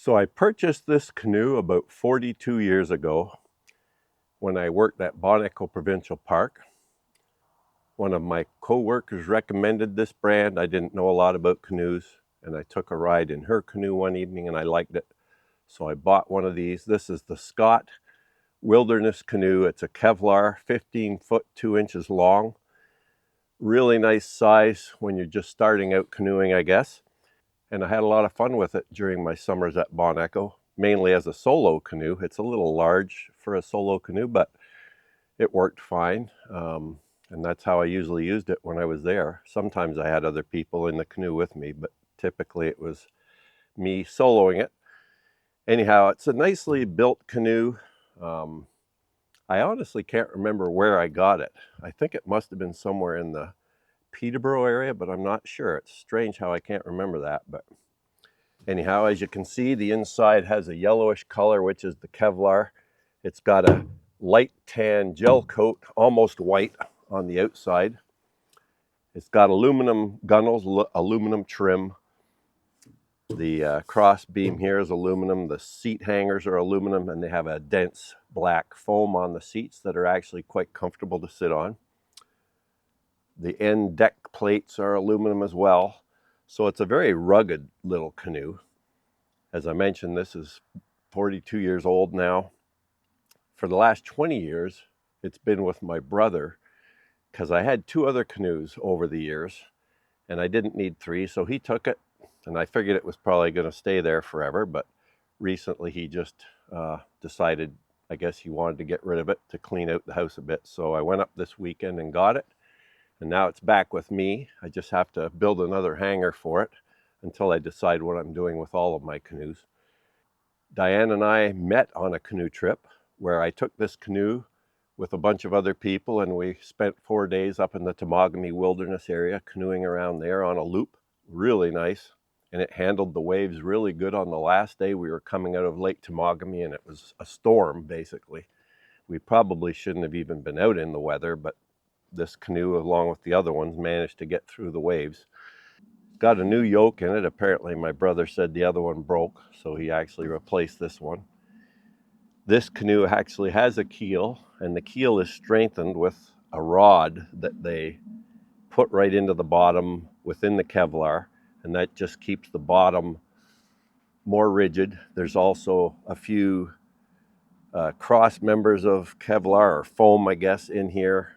So I purchased this canoe about 42 years ago when I worked at Bon Echo Provincial Park. One of my co-workers recommended this brand. I didn't know a lot about canoes, and I took a ride in her canoe one evening and I liked it. So I bought one of these. This is the Scott Wilderness Canoe. It's a Kevlar, 15 foot 2 inches long. Really nice size when you're just starting out canoeing, I guess. And I had a lot of fun with it during my summers at Bon Echo, mainly as a solo canoe. It's a little large for a solo canoe, but it worked fine. And that's how I usually used it when I was there. Sometimes I had other people in the canoe with me, but typically it was me soloing it. Anyhow, it's a nicely built canoe. I honestly can't remember where I got it. I think it must have been somewhere in the Peterborough area, but I'm not sure. It's strange how I can't remember that. But anyhow, as you can see, the inside has a yellowish color, which is the Kevlar. It's got a light tan gel coat, almost white on the outside. It's got aluminum gunnels, aluminum trim. The cross beam here is aluminum. The seat hangers are aluminum, and they have a dense black foam on the seats that are actually quite comfortable to sit on. The end deck plates are aluminum as well. So it's a very rugged little canoe. As I mentioned, this is 42 years old now. For the last 20 years, it's been with my brother because I had two other canoes over the years and I didn't need three, so he took it, and I figured it was probably going to stay there forever, but recently he just decided, I guess he wanted to get rid of it to clean out the house a bit. So I went up this weekend and got it, and now it's back with me. I just have to build another hangar for it until I decide what I'm doing with all of my canoes. Diane and I met on a canoe trip where I took this canoe with a bunch of other people, and we spent 4 days up in the Temagami Wilderness area canoeing around there on a loop. Really nice, and it handled the waves really good. On the last day we were coming out of Lake Temagami, and it was a storm basically. We probably shouldn't have even been out in the weather, but this canoe along with the other ones managed to get through the waves. Got a new yoke in it. Apparently my brother said the other one broke, so he actually replaced this one. This canoe actually has a keel, and the keel is strengthened with a rod that they put right into the bottom within the Kevlar, and that just keeps the bottom more rigid. There's also a few cross members of Kevlar, or foam, I guess, in here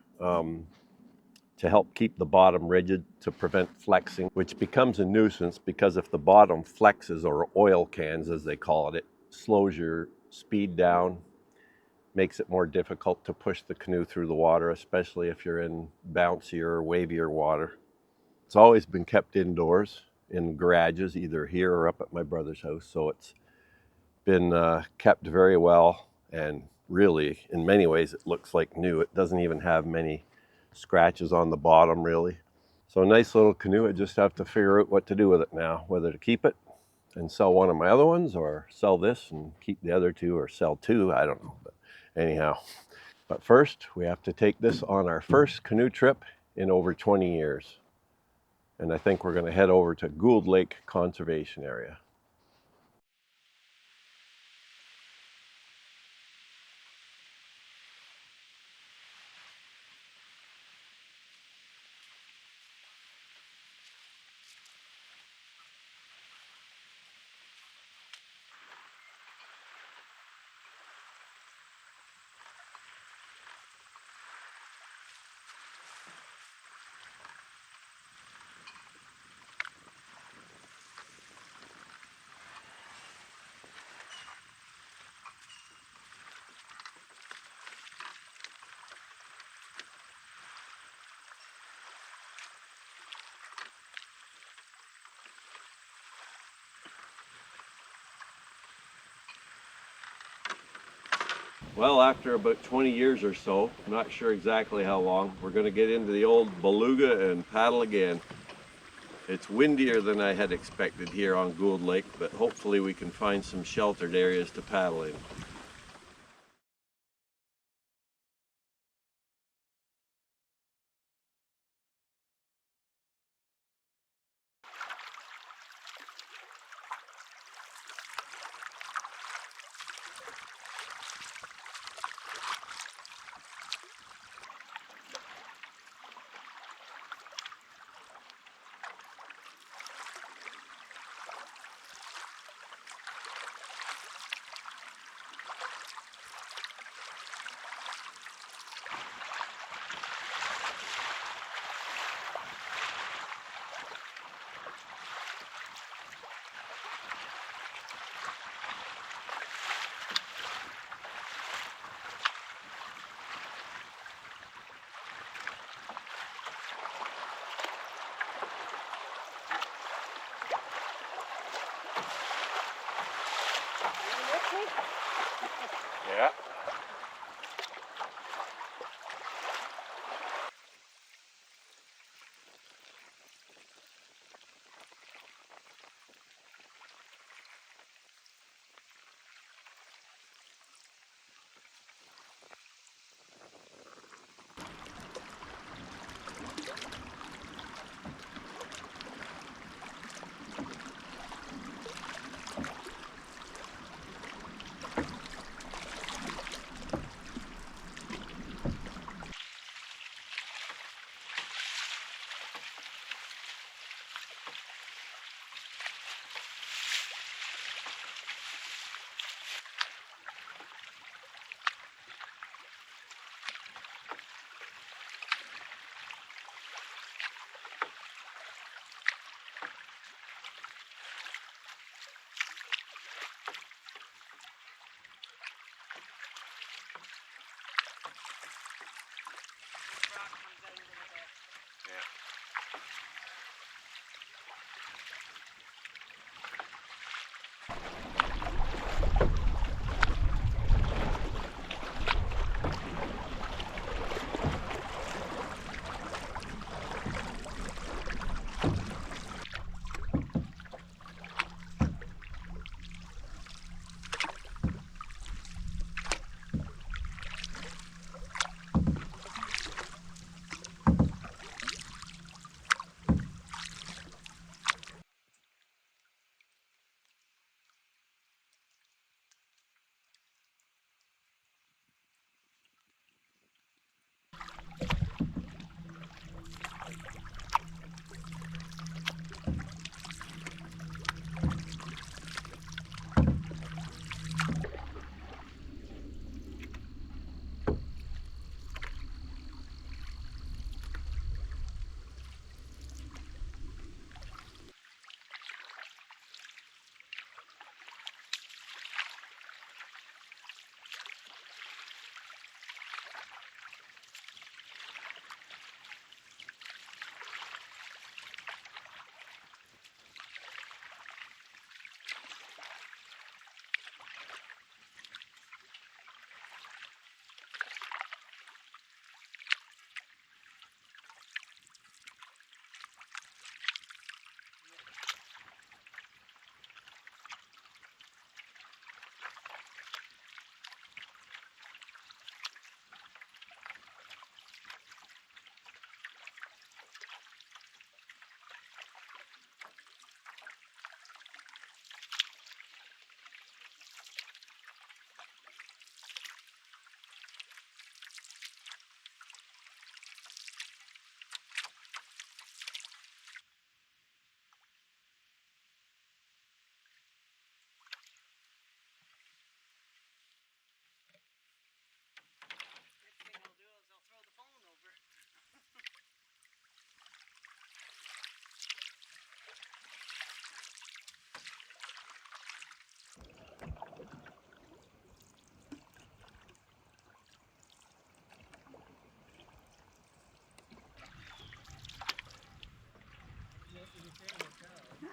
to help keep the bottom rigid to prevent flexing, which becomes a nuisance because if the bottom flexes, or oil cans as they call it, it slows your speed down, makes it more difficult to push the canoe through the water, especially if you're in bouncier or wavier water. It's always been kept indoors in garages, either here or up at my brother's house, so it's been kept very well, and really, in many ways, it looks like new. It doesn't even have many scratches on the bottom, really. So a nice little canoe. I just have to figure out what to do with it now, whether to keep it and sell one of my other ones, or sell this and keep the other two, or sell two, I don't know. But anyhow, but first we have to take this on our first canoe trip in over 20 years. And I think we're going to head over to Gould Lake Conservation Area. Well, after about 20 years or so, I'm not sure exactly how long, we're going to get into the old Beluga and paddle again. It's windier than I had expected here on Gould Lake, but hopefully we can find some sheltered areas to paddle in. Yeah.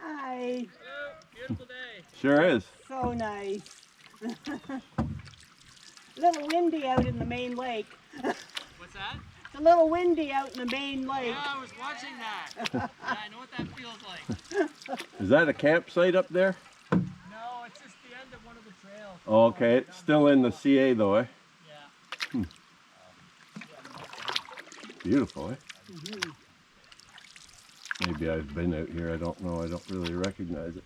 Hi. Hello, beautiful day. Sure is. So nice. A little windy out in the main lake. What's that? It's a little windy out in the main lake. Yeah, I was watching that. Yeah, I know what that feels like. Is that a campsite up there? No, it's just the end of one of the trails. Oh, okay, it's still in the CA though, eh? Yeah. Beautiful, eh? Maybe I've been out here, I don't know, I don't really recognize it.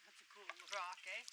That's a cool rock, eh?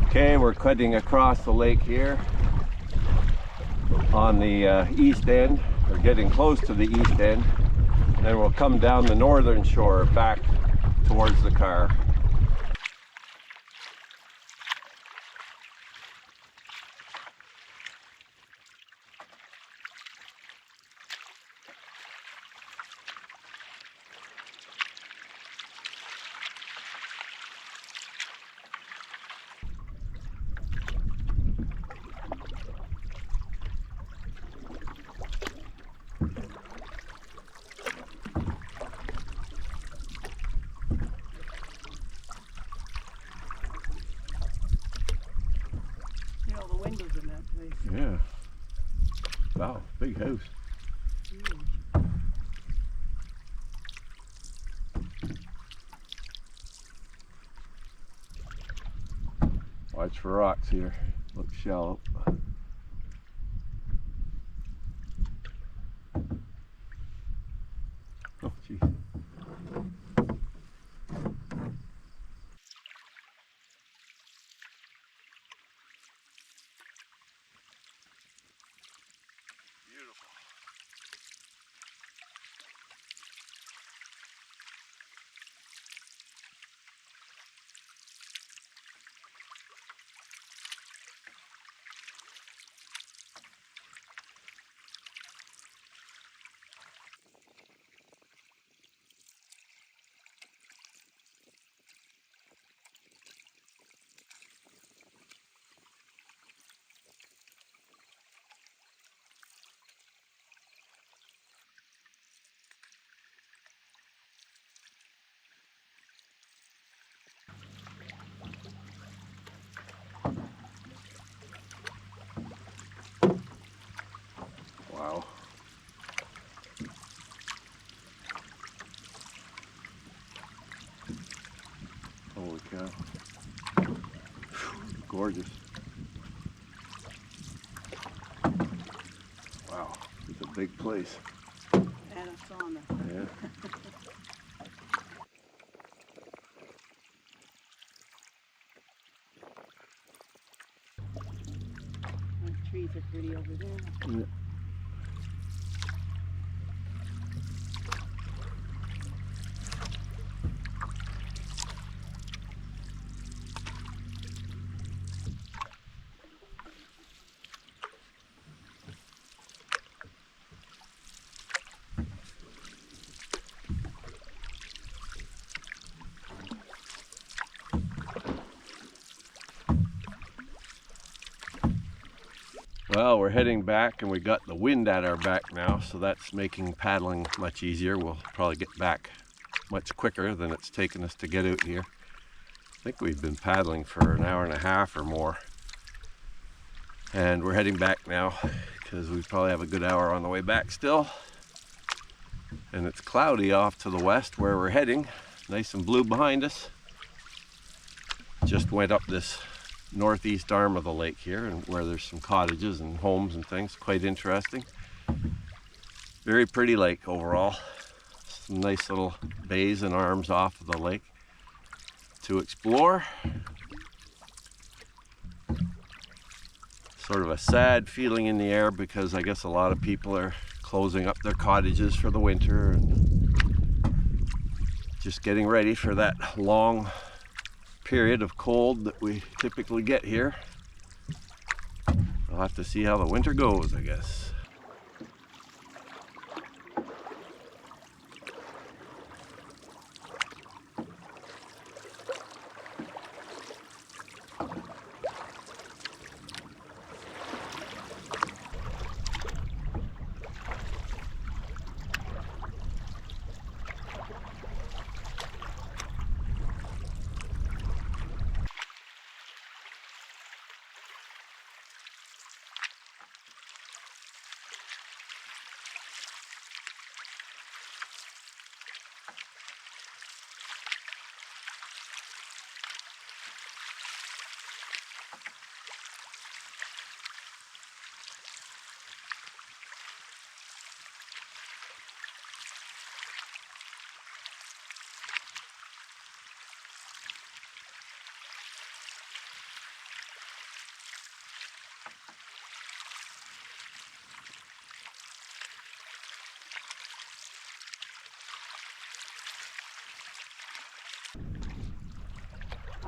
Okay, we're cutting across the lake here on the east end, or getting close to the east end. And then we'll come down the northern shore back towards the car. The windows in that place. Yeah. Wow, big house. Huge. Watch for rocks here. Looks shallow. Oh, geez. Beautiful. Wow. Holy cow. Gorgeous. Wow, it's a big place. And a sauna. Yeah. The trees are pretty over there. Yeah. Well, we're heading back and we got the wind at our back now, so that's making paddling much easier. We'll probably get back much quicker than it's taken us to get out here. I think we've been paddling for an hour and a half or more. And we're heading back now because we probably have a good hour on the way back still. And it's cloudy off to the west where we're heading. Nice and blue behind us. Just went up this northeast arm of the lake here, and where there's some cottages and homes and things. Quite interesting. Very pretty lake overall. Some nice little bays and arms off of the lake to explore. Sort of a sad feeling in the air because I guess a lot of people are closing up their cottages for the winter and just getting ready for that long period of cold that we typically get here. We'll have to see how the winter goes, I guess.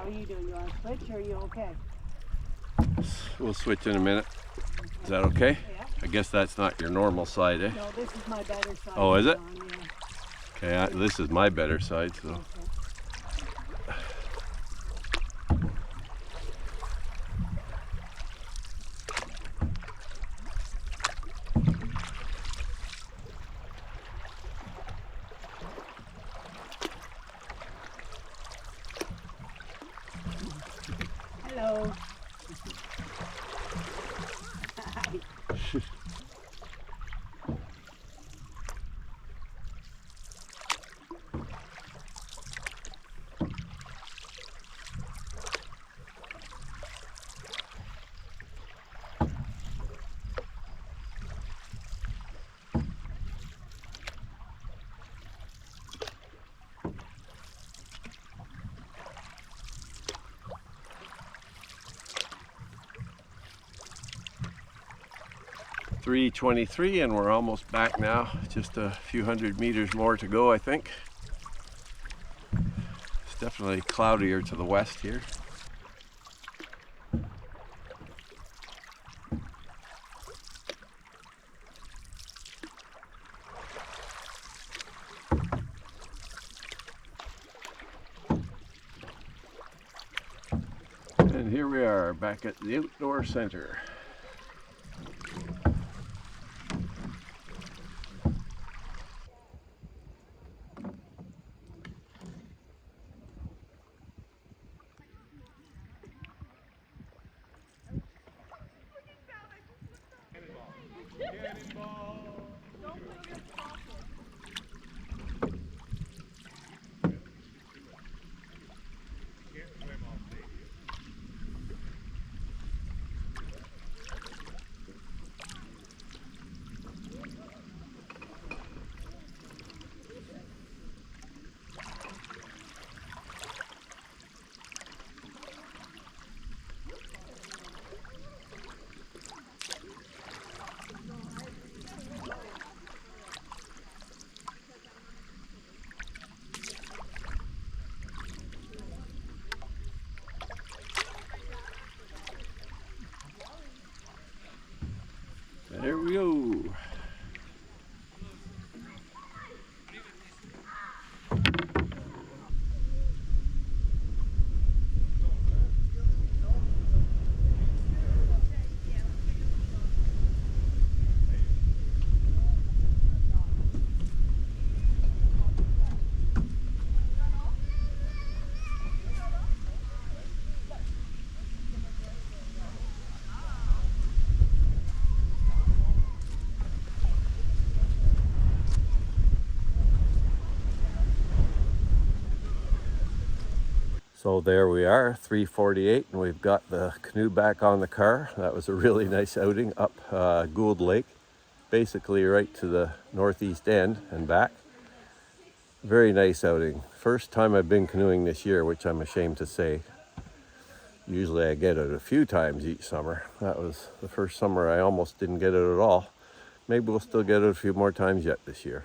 What are you doing? You want to switch or are you okay? We'll switch in a minute. Is that okay? Yeah. I guess that's not your normal side, eh? No, this is my better side. Oh, is it? John, yeah. Okay, this is my better side, so. Okay. Hello. Hi. 3:23 and we're almost back now. Just a few hundred meters more to go, I think. It's definitely cloudier to the west here. And here we are back at the outdoor center. There we go. So there we are, 3:48, and we've got the canoe back on the car. That was a really nice outing up Gould Lake, basically right to the northeast end and back. Very nice outing. First time I've been canoeing this year, which I'm ashamed to say. Usually I get it a few times each summer. That was the first summer I almost didn't get it at all. Maybe we'll still get it a few more times yet this year.